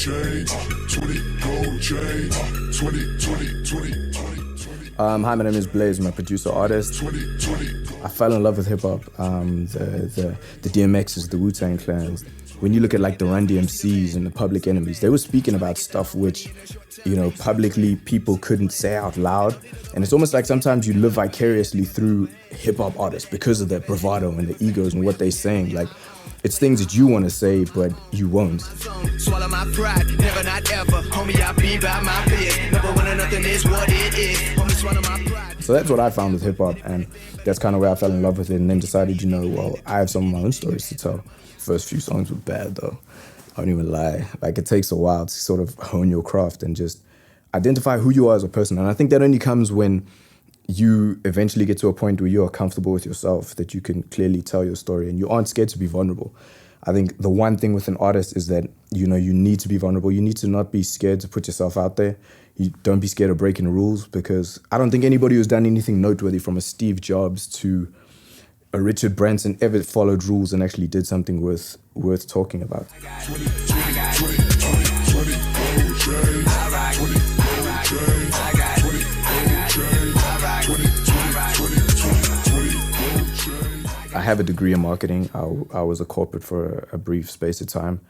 Hi, my name is Blayze. I'm a producer artist. I fell in love with hip hop. The DMXs, the Wu-Tang Clans. When you look at like the Run DMCs and the Public Enemies, they were speaking about stuff which, you know, publicly people couldn't say out loud. And it's almost like sometimes you live vicariously through hip hop artists because of their bravado and the egos and what they're saying. Like, it's things that you want to say, but you won't. Swallow my pride, never not ever. Homie, I be by my bed. Never wanna nothing is what it is. Homie, swallow my pride. So that's what I found with hip hop, and that's kind of where I fell in love with it, and then decided, you know, well, I have some of my own stories to tell. First few songs were bad though. I don't even lie. Like, it takes a while to sort of hone your craft and just identify who you are as a person. And I think that only comes when you eventually get to a point where you are comfortable with yourself, that you can clearly tell your story and you aren't scared to be vulnerable. I think the one thing with an artist is that, you know, you need to be vulnerable. You need to not be scared to put yourself out there. You don't be scared of breaking the rules, because I don't think anybody who's done anything noteworthy, from a Steve Jobs to a Richard Branson, ever followed rules and actually did something worth talking about. I have a degree in marketing. I was a corporate for a brief space of time.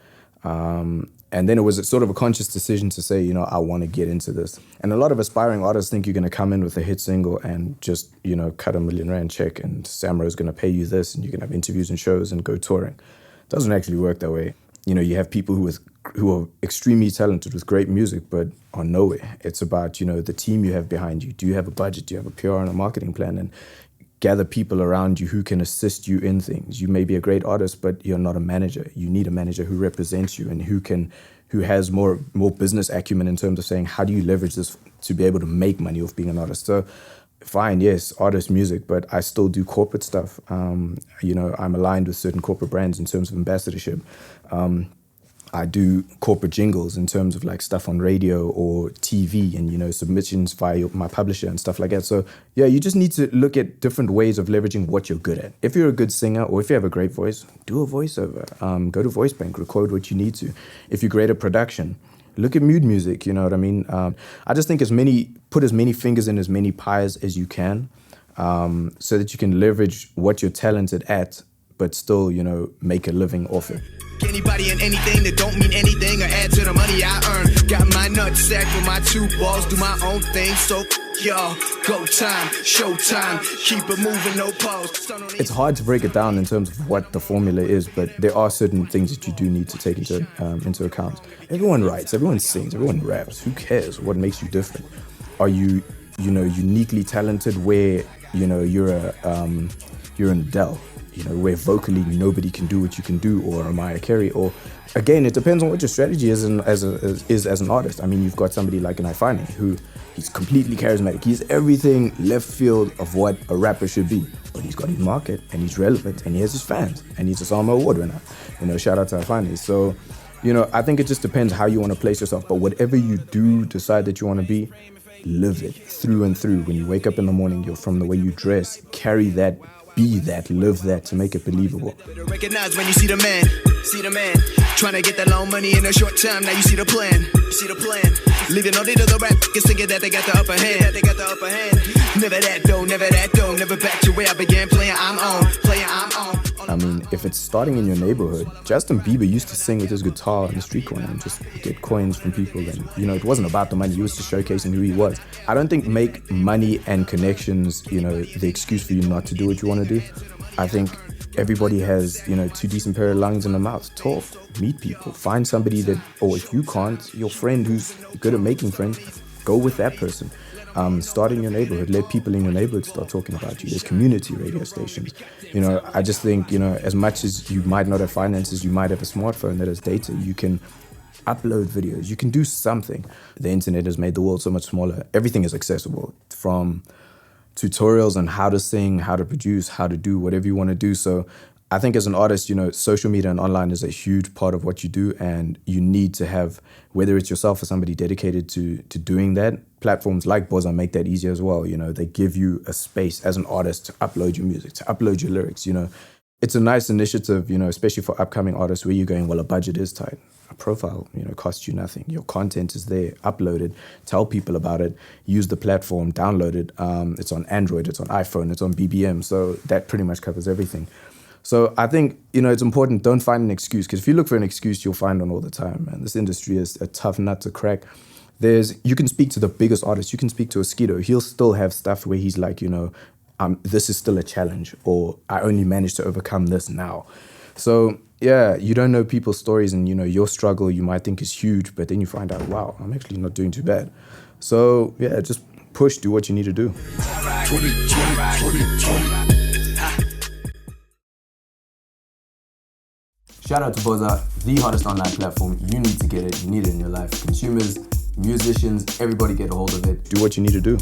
And then it was sort of a conscious decision to say, you know, I want to get into this. And a lot of aspiring artists think you're going to come in with a hit single and just, you know, cut $1 million check and Samro's going to pay you this and you can have interviews and shows and go touring. It doesn't actually work that way. You know, you have people who are extremely talented with great music but are nowhere. It's about, you know, the team you have behind you. Do you have a budget? Do you have a PR and a marketing plan? And gather people around you who can assist you in things. You may be a great artist, but you're not a manager. You need a manager who represents you and who has more business acumen in terms of saying, how do you leverage this to be able to make money off being an artist? So fine, yes, artist music, but I still do corporate stuff. You know, I'm aligned with certain corporate brands in terms of ambassadorship. I do corporate jingles in terms of like stuff on radio or TV and, you know, submissions via my publisher and stuff like that. So yeah, you just need to look at different ways of leveraging what you're good at. If you're a good singer or if you have a great voice, do a voiceover. Go to Voice Bank, record what you need to. If you're great at production, look at mood music, you know what I mean? I just think put as many fingers in as many pies as you can, so that you can leverage what you're talented at, but still, you know, make a living off it. Anybody and anything that don't mean anything or add to the money I earn. Got my nutsack with my 2 balls, do my own thing. So, y'all, go time, show time, keep it moving, no pause. It's hard to break it down in terms of what the formula is, but there are certain things that you do need to take into account. Everyone writes, everyone sings, everyone raps. Who cares? What makes you different? Are you, you know, uniquely talented where, you know, you're an Adele? You know, where vocally nobody can do what you can do, or a Mariah Carey, or again, it depends on what your strategy is as an artist. I mean, you've got somebody like an Ifani who he's completely charismatic. He's everything left field of what a rapper should be, but he's got his market and he's relevant and he has his fans and he's a Sama Award winner. You know, shout out to Ifani. So, you know, I think it just depends how you want to place yourself. But whatever you do decide that you want to be, live it through and through. When you wake up in the morning, you're from the way you dress, carry that. Be that, live that, to make it believable. Recognize when you see the man, trying to get that long money in a short time. Now you see the plan, leaving all the other rap niggas thinking that they got the upper hand, Never that though, never back to where I began playing. I'm on. I mean, if it's starting in your neighborhood, Justin Bieber used to sing with his guitar on the street corner and just get coins from people. And, you know, it wasn't about the money. He was just showcasing who he was. I don't think make money and connections, you know, the excuse for you not to do what you want to do. I think everybody has, you know, 2 decent pair of lungs and a mouth. Talk, meet people, find somebody that, or if you can't, your friend who's good at making friends, go with that person. Start in your neighborhood. Let people in your neighborhood start talking about you. There's community radio stations. You know, I just think, you know, as much as you might not have finances, you might have a smartphone that has data. You can upload videos. You can do something. The internet has made the world so much smaller. Everything is accessible, from tutorials on how to sing, how to produce, how to do whatever you want to do. So I think as an artist, you know, social media and online is a huge part of what you do, and you need to have, whether it's yourself or somebody dedicated to doing that, platforms like Boza make that easier as well. You know, they give you a space as an artist to upload your music, to upload your lyrics, you know. it's a nice initiative, especially for upcoming artists where you're going, well, a budget is tight. A profile, costs you nothing. Your content is there, upload it, tell people about it, use the platform, download it. It's on Android, it's on iPhone, it's on BBM. So that pretty much covers everything. So I think, it's important, don't find an excuse, because if you look for an excuse, you'll find one all the time. And this industry is a tough nut to crack. You can speak to the biggest artist, you can speak to Askido, he'll still have stuff where he's like, this is still a challenge, or I only managed to overcome this now. So yeah, you don't know people's stories, and your struggle you might think is huge, but then you find out, wow, I'm actually not doing too bad. So yeah, just push, do what you need to do. Shout out to Boza, the hottest online platform. You need to get it, you need it in your life. Consumers, musicians, everybody get a hold of it. Do what you need to do.